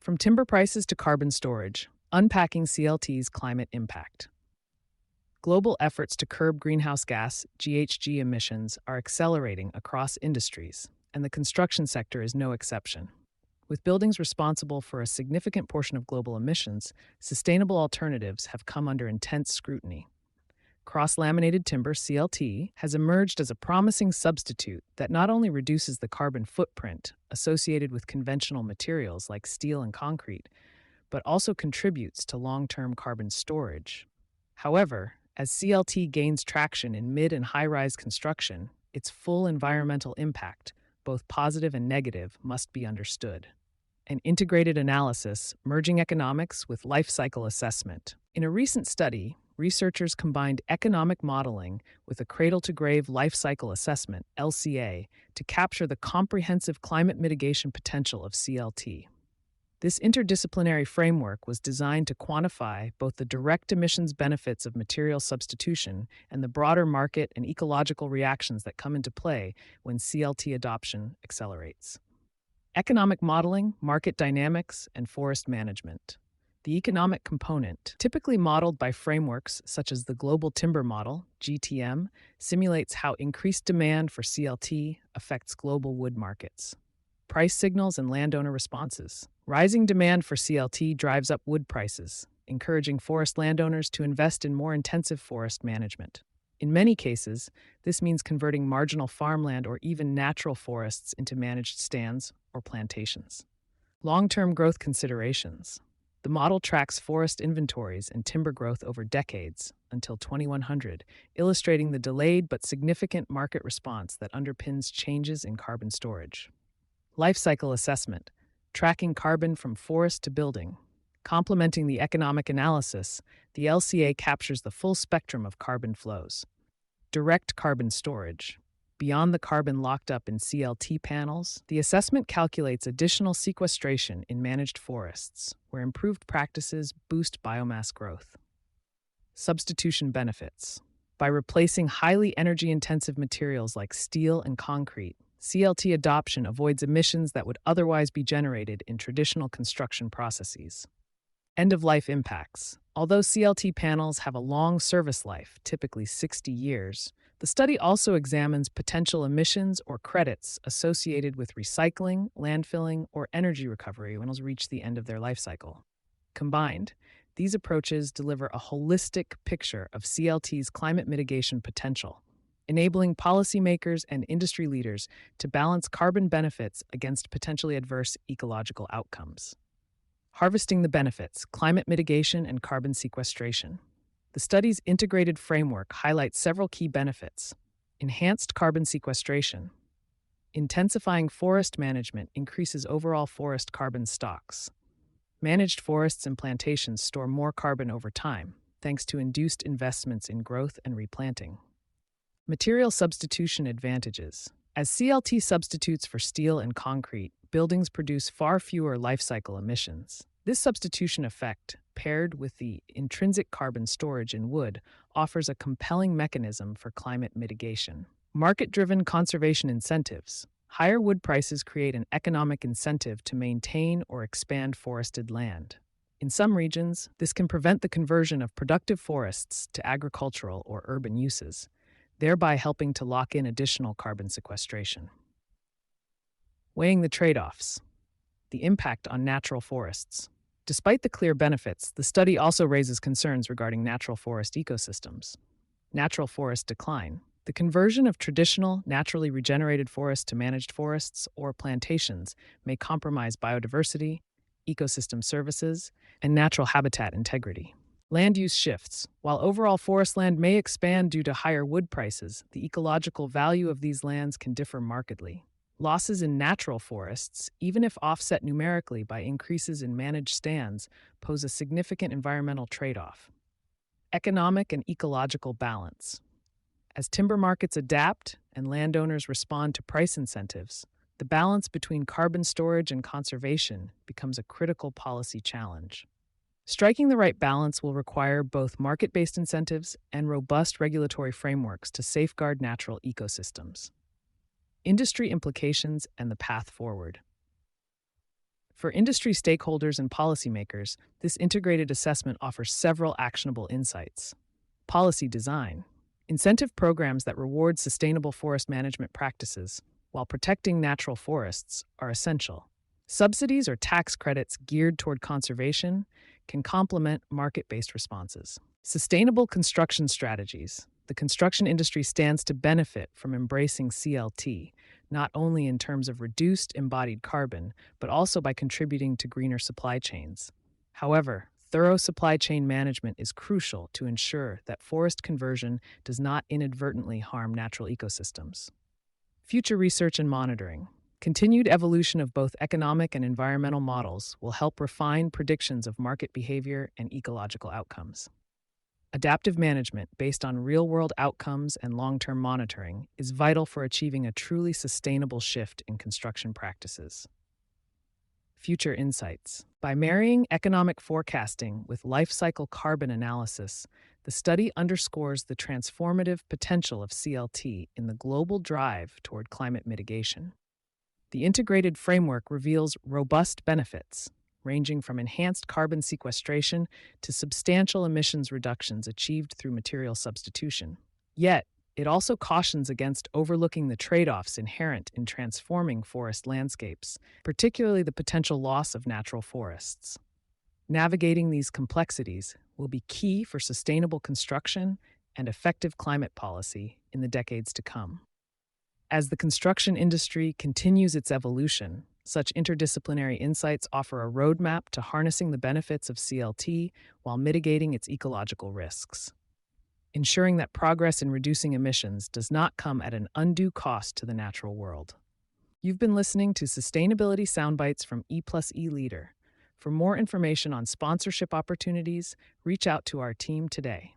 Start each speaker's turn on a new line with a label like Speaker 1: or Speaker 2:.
Speaker 1: From timber prices to carbon storage, unpacking CLT's climate impact. Global efforts to curb greenhouse gas (GHG) emissions are accelerating across industries, and the construction sector is no exception. With buildings responsible for a significant portion of global emissions, sustainable alternatives have come under intense scrutiny. Cross-laminated timber (CLT) has emerged as a promising substitute that not only reduces the carbon footprint associated with conventional materials like steel and concrete, but also contributes to long-term carbon storage. However, as CLT gains traction in mid- and high-rise construction, its full environmental impact, both positive and negative, must be understood. An integrated analysis, merging economics with life cycle assessment. In a recent study, researchers combined economic modeling with a cradle-to-grave life cycle assessment, LCA, to capture the comprehensive climate mitigation potential of CLT. This interdisciplinary framework was designed to quantify both the direct emissions benefits of material substitution and the broader market and ecological reactions that come into play when CLT adoption accelerates. Economic modeling, market dynamics, and forest management. The economic component, typically modeled by frameworks such as the Global Timber Model, GTM, simulates how increased demand for CLT affects global wood markets. Price signals and landowner responses. Rising demand for CLT drives up wood prices, encouraging forest landowners to invest in more intensive forest management. In many cases, this means converting marginal farmland or even natural forests into managed stands or plantations. Long-term growth considerations. The model tracks forest inventories and timber growth over decades, until 2100, illustrating the delayed but significant market response that underpins changes in carbon storage. Life cycle assessment, tracking carbon from forest to building. Complementing the economic analysis, the LCA captures the full spectrum of carbon flows. Direct carbon storage. Beyond the carbon locked up in CLT panels, the assessment calculates additional sequestration in managed forests, where improved practices boost biomass growth. Substitution benefits. By replacing highly energy-intensive materials like steel and concrete, CLT adoption avoids emissions that would otherwise be generated in traditional construction processes. End-of-life impacts. Although CLT panels have a long service life, typically 60 years, the study also examines potential emissions or credits associated with recycling, landfilling, or energy recovery when those reach the end of their life cycle. Combined, these approaches deliver a holistic picture of CLT's climate mitigation potential, enabling policymakers and industry leaders to balance carbon benefits against potentially adverse ecological outcomes. Harvesting the benefits, climate mitigation, and carbon sequestration. The study's integrated framework highlights several key benefits. Enhanced carbon sequestration. Intensifying forest management increases overall forest carbon stocks. Managed forests and plantations store more carbon over time, thanks to induced investments in growth and replanting. Material substitution advantages. As CLT substitutes for steel and concrete, buildings produce far fewer life cycle emissions. This substitution effect, paired with the intrinsic carbon storage in wood, offers a compelling mechanism for climate mitigation. Market-driven conservation incentives. Higher wood prices create an economic incentive to maintain or expand forested land. In some regions, this can prevent the conversion of productive forests to agricultural or urban uses, thereby helping to lock in additional carbon sequestration. Weighing the trade-offs. The impact on natural forests. Despite the clear benefits, the study also raises concerns regarding natural forest ecosystems. Natural forest decline. The conversion of traditional, naturally regenerated forests to managed forests or plantations may compromise biodiversity, ecosystem services, and natural habitat integrity. Land use shifts. While overall forest land may expand due to higher wood prices, the ecological value of these lands can differ markedly. Losses in natural forests, even if offset numerically by increases in managed stands, pose a significant environmental trade-off. Economic and ecological balance. As timber markets adapt and landowners respond to price incentives, the balance between carbon storage and conservation becomes a critical policy challenge. Striking the right balance will require both market-based incentives and robust regulatory frameworks to safeguard natural ecosystems. Industry implications and the path forward. For industry stakeholders and policymakers, this integrated assessment offers several actionable insights. Policy design. Incentive programs that reward sustainable forest management practices while protecting natural forests are essential. Subsidies or tax credits geared toward conservation can complement market-based responses. Sustainable construction strategies. The construction industry stands to benefit from embracing CLT, not only in terms of reduced embodied carbon, but also by contributing to greener supply chains. However, thorough supply chain management is crucial to ensure that forest conversion does not inadvertently harm natural ecosystems. Future research and monitoring. Continued evolution of both economic and environmental models will help refine predictions of market behavior and ecological outcomes. Adaptive management based on real-world outcomes and long-term monitoring is vital for achieving a truly sustainable shift in construction practices. Future insights. By marrying economic forecasting with life cycle carbon analysis, the study underscores the transformative potential of CLT in the global drive toward climate mitigation. The integrated framework reveals robust benefits, ranging from enhanced carbon sequestration to substantial emissions reductions achieved through material substitution. Yet, it also cautions against overlooking the trade-offs inherent in transforming forest landscapes, particularly the potential loss of natural forests. Navigating these complexities will be key for sustainable construction and effective climate policy in the decades to come. As the construction industry continues its evolution, such interdisciplinary insights offer a roadmap to harnessing the benefits of CLT while mitigating its ecological risks, ensuring that progress in reducing emissions does not come at an undue cost to the natural world. You've been listening to Sustainability Soundbites from E+E Leader. For more information on sponsorship opportunities, reach out to our team today.